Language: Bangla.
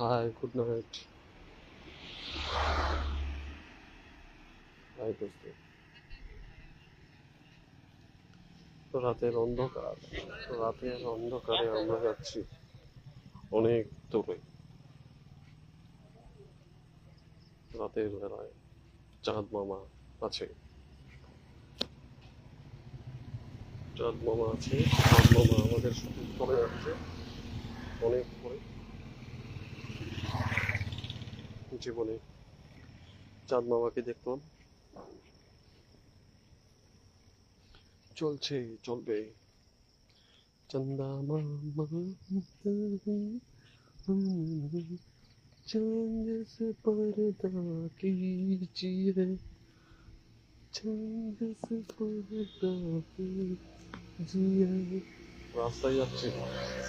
High, good night. হাই দোস্ত। রাতের অন্ধকারে আমরা যাচ্ছি অনেক দূরে। রাতের বেলায় চাঁদ মামা আছে। চাঁদ মামা আছে। চাঁদ মামা আমাদের সাথে চলে যাচ্ছে অনেক পরে। জীবনে চাঁদ মামাকে দেখলাম, চলছে, চলবে। চন্দা মামা चांद से पर्दा कीजिए, चांद से पर्दा कीजिए। রাস্তায় যাচ্ছি।